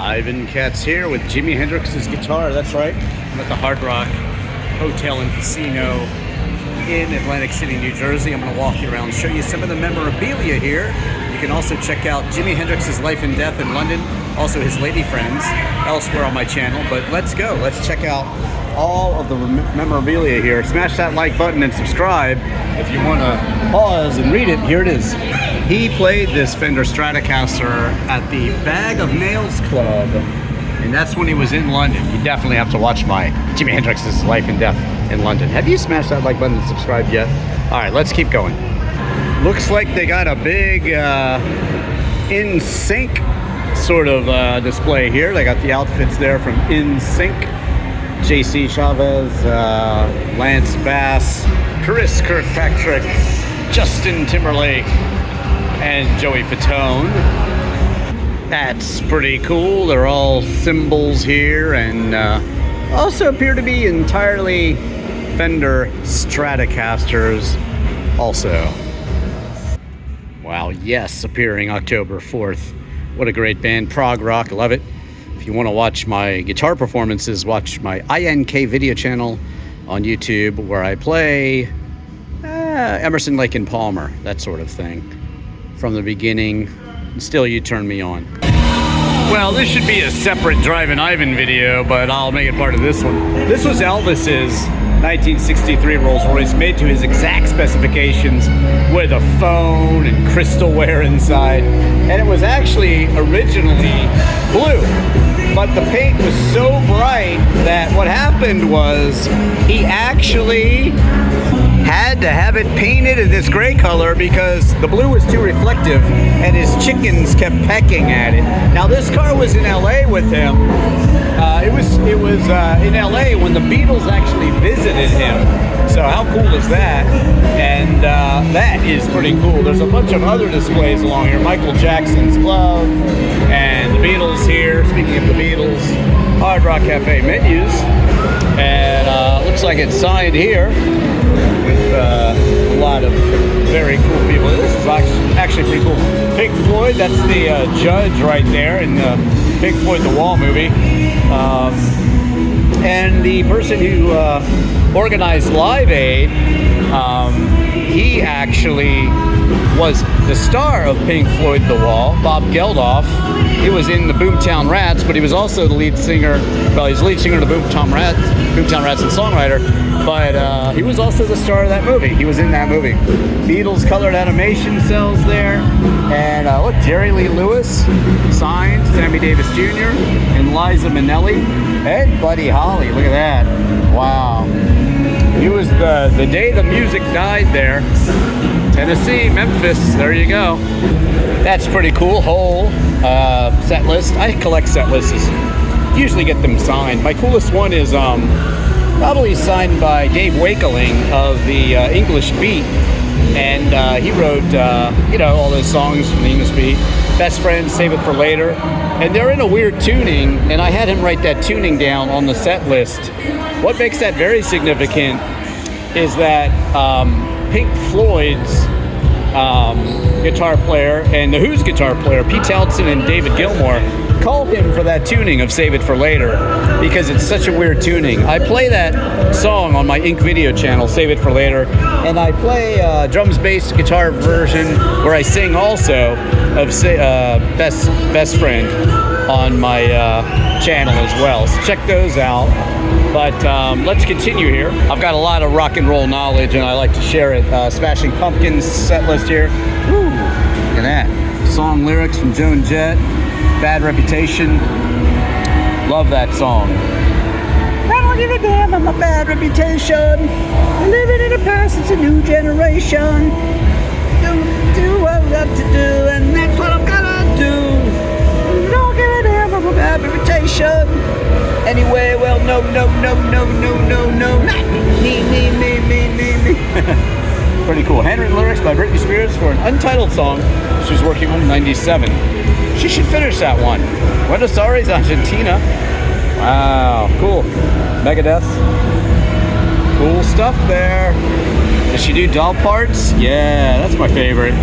Ivan Katz here with Jimi Hendrix's guitar. That's right. I'm at the Hard Rock Hotel and Casino in Atlantic City, New Jersey. I'm going to walk you around and show you some of the memorabilia here. You can also check out Jimi Hendrix's life and death in London, also his lady friends elsewhere on my channel. But let's go. Let's check out all of the memorabilia here. Smash that like button and subscribe if you want to pause and read it. Here it is. He played this Fender Stratocaster at the Bag of Nails Club, and that's when he was in London. You definitely have to watch my Jimi Hendrix's life and death in London. Have you smashed that like button and subscribed yet? All right, let's keep going. Looks like they got a big In Sync sort of display here. They got the outfits there from In Sync. JC Chavez, Lance Bass, Chris Kirkpatrick, Justin Timberlake, and Joey Fatone. That's pretty cool. They're all symbols here, and also appear to be entirely Fender Stratocasters also. Wow, Yes, appearing October 4th. What a great band, prog rock, love it. If you want to watch my guitar performances, watch my INK video channel on YouTube, where I play Emerson, Lake and Palmer, that sort of thing. From the beginning, Still You Turn Me On. Well, this should be a separate Drivin' Ivan video, but I'll make it part of this one. This was Elvis's 1963 Rolls Royce, made to his exact specifications, with a phone and crystalware inside. And it was actually originally blue, but the paint was so bright that what happened was he actually had to have it painted in this gray color because the blue was too reflective and his chickens kept pecking at it. Now this car was in LA with him. It was in LA when the Beatles actually visited him. So how cool is that? And that is pretty cool. There's a bunch of other displays along here. Michael Jackson's glove and the Beatles here. Speaking of the Beatles, Hard Rock Cafe menus. And looks like it's signed here with a lot of very cool people. This is actually pretty cool. Pink Floyd, that's the judge right there in the Pink Floyd The Wall movie. And the person who organized Live Aid, he actually was the star of Pink Floyd The Wall, Bob Geldof. He was in the Boomtown Rats, but he was also the lead singer, well, he's the lead singer of the Boomtown Rats and songwriter, but he was also the star of that movie. He was in that movie. Beatles colored animation cells there, and look, Jerry Lee Lewis, signed, Sammy Davis Jr., and Liza Minnelli, and Buddy Holly, look at that, wow. He was the day the music died there. Tennessee, Memphis, there you go. That's pretty cool, whole set list. I collect set lists, usually get them signed. My coolest one is probably signed by Dave Wakeling of the English Beat. And he wrote, all those songs from the English Beat. Best Friend, Save It for Later. And they're in a weird tuning, and I had him write that tuning down on the set list. What makes that very significant is that Pink Floyd's guitar player and The Who's guitar player, Pete Townsend and David Gilmour, called him for that tuning of Save It for Later because it's such a weird tuning. I play that song on my Ink video channel, Save It for Later, and I play drums, bass, guitar version where I sing also of Best Friend on my channel as well. So check those out. But let's continue here. I've got a lot of rock and roll knowledge and I like to share it. Smashing Pumpkins set list here. Woo, look at that. Song lyrics from Joan Jett. Bad Reputation. Love that song. I don't give a damn, I'm a bad reputation. Living in the past, it's a new generation. Do what I love to do, and that's what I'm gonna do. Don't give a damn, I'm a bad reputation. Anyway, well, no, not me. Pretty cool. Handwritten lyrics by Britney Spears for an untitled song she was working on in '97. She should finish that one. Buenos Aires, Argentina. Wow, cool. Megadeth. Cool stuff there. Does she do doll parts? Yeah, that's my favorite.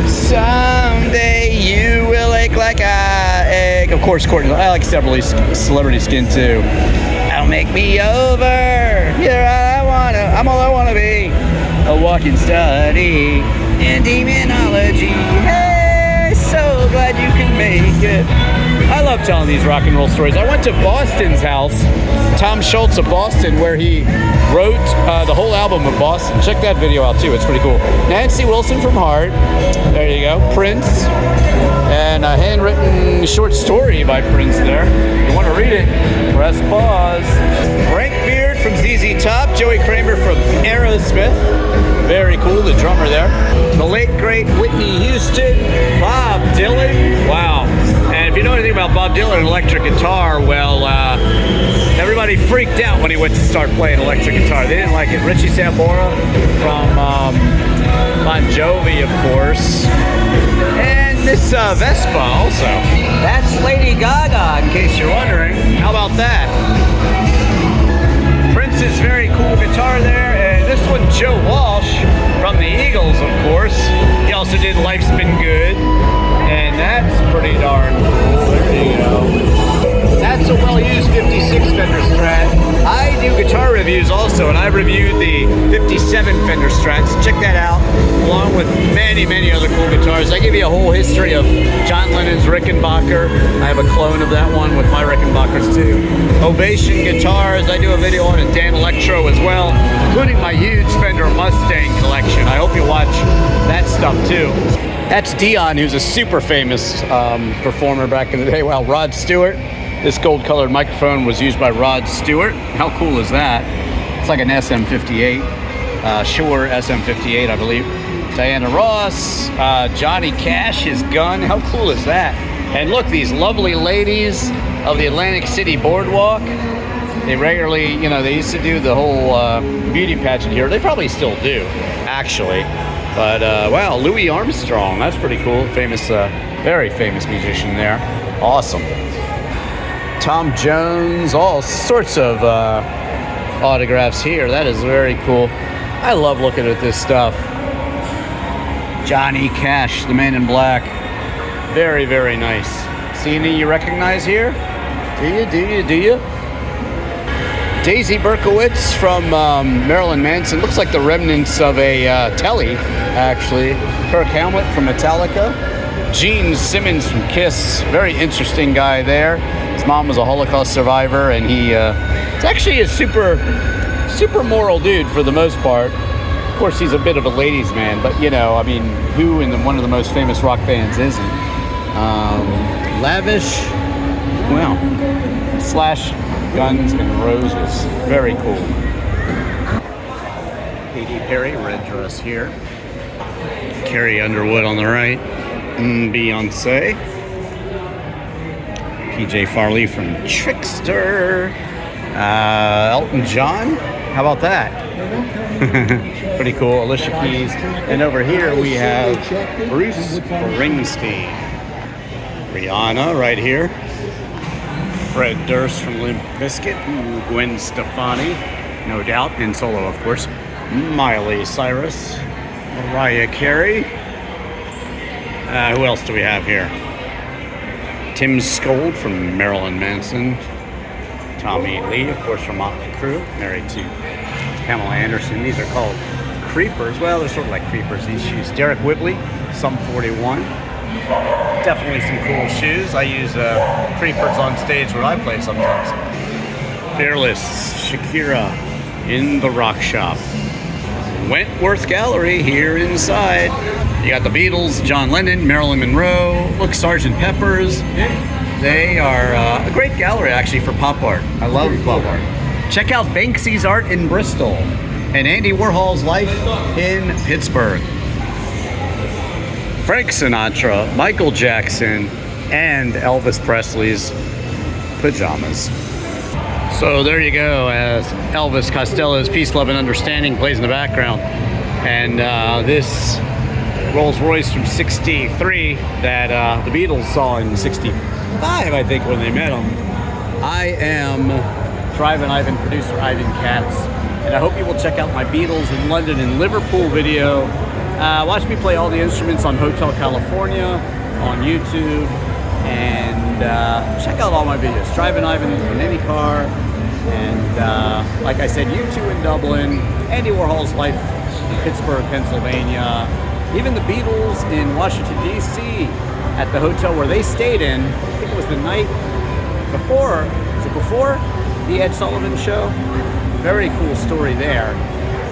Someday you will ache like I ache of course, Courtney. I like Celebrity Skin too. Don't make me over. I'm all I wanna be. A walking study in demonology. Hey, so glad you can make it. I love telling these rock and roll stories. I went to Boston's house, Tom Schultz of Boston, where he wrote the whole album of Boston. Check that video out too, it's pretty cool. Nancy Wilson from Heart, there you go, Prince, and a handwritten short story by Prince there. If you want to read it, press pause. Frank Beard from ZZ Top, Joey Kramer from Aerosmith, very cool, the drummer there. The late great Whitney Houston, Bob Dylan, wow. And if you know anything about Bob Dylan and electric guitar, well, everybody freaked out when he went to start playing electric guitar. They didn't like it. Richie Sambora from Bon Jovi, of course. And this Vespa also. That's Lady Gaga, in case you're wondering. How about that? Prince's very cool guitar there. And this one, Joe Walsh from the Eagles, of course. He also did Life's Been Good. And that's pretty darn cool. There you go. That's a well-used 56 Fender Strat. I do guitar reviews also, and I've reviewed the 57 Fender Strats. Check that out, along with many, many other cool guitars. I give you a whole history of John Lennon's Rickenbacker. I have a clone of that one with my Rickenbackers too. Ovation guitars, I do a video on a Dan Electro as well, including my huge Fender Mustang collection. I hope you watch that stuff too. That's Dion, who's a super famous performer back in the day. Well, Rod Stewart. This gold-colored microphone was used by Rod Stewart. How cool is that? It's like an SM58, Shure SM58, I believe. Diana Ross, Johnny Cash, his gun. How cool is that? And look, these lovely ladies of the Atlantic City Boardwalk. They regularly, they used to do the whole beauty pageant here. They probably still do, actually. But, wow, Louis Armstrong. That's pretty cool. Famous, very famous musician there. Awesome. Tom Jones, all sorts of autographs here. That is very cool. I love looking at this stuff. Johnny Cash, the Man in Black. Very, very nice. See any you recognize here? Do you? Daisy Berkowitz from Marilyn Manson. Looks like the remnants of a telly, actually. Kirk Hammett from Metallica. Gene Simmons from Kiss. Very interesting guy there. His mom was a Holocaust survivor, and he's actually a super moral dude for the most part. Of course, he's a bit of a ladies' man, but who in one of the most famous rock bands isn't? Lavish, well, slash Guns N' Roses. Very cool. Katy Perry, red dress here. Carrie Underwood on the right. Beyonce. PJ Farley from Trickster. Elton John. How about that? Pretty cool. Alicia Keys. And over here we have Bruce Springsteen. Rihanna right here. Fred Durst from Limp Bizkit. Gwen Stefani, no doubt, in solo, of course. Miley Cyrus. Mariah Carey. Who else do we have here? Tim Skold from Marilyn Manson. Tommy Lee, of course, from Motley Crue. Married to Pamela Anderson. These are called creepers. Well, they're sort of like creepers, these shoes. Derek Whibley, Sum 41. Definitely some cool shoes. I use creepers on stage where I play sometimes. Fearless, Shakira in the Rock Shop. Wentworth Gallery here inside. You got the Beatles, John Lennon, Marilyn Monroe. Look, Sgt. Pepper's. They are a great gallery, actually, for pop art. I love pop art. Check out Banksy's art in Bristol and Andy Warhol's life in Pittsburgh. Frank Sinatra, Michael Jackson, and Elvis Presley's pajamas. So there you go, as Elvis Costello's Peace, Love, and Understanding plays in the background. And this Rolls Royce from '63 that the Beatles saw in '65, I think, when they met him. I am DrivinIvan producer Ivan Katz, and I hope you will check out my Beatles in London and Liverpool video. Watch me play all the instruments on Hotel California, on YouTube, And check out all my videos. DrivinIvan in any car. And like I said, U2 in Dublin, Andy Warhol's life in Pittsburgh, Pennsylvania, even the Beatles in Washington, D.C. at the hotel where they stayed in. I think it was the night before. Was it before the Ed Sullivan show? Very cool story there.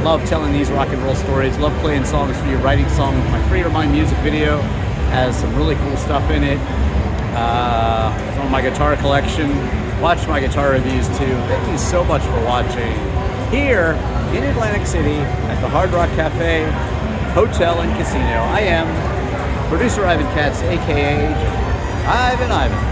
Love telling these rock and roll stories. Love playing songs for you, writing songs. My Free Your Mind music video has some really cool stuff in it. From my guitar collection. Watch my guitar reviews too. Thank you so much for watching. Here in Atlantic City at the Hard Rock Cafe, Hotel and Casino. I am producer Ivan Katz, aka Ivan.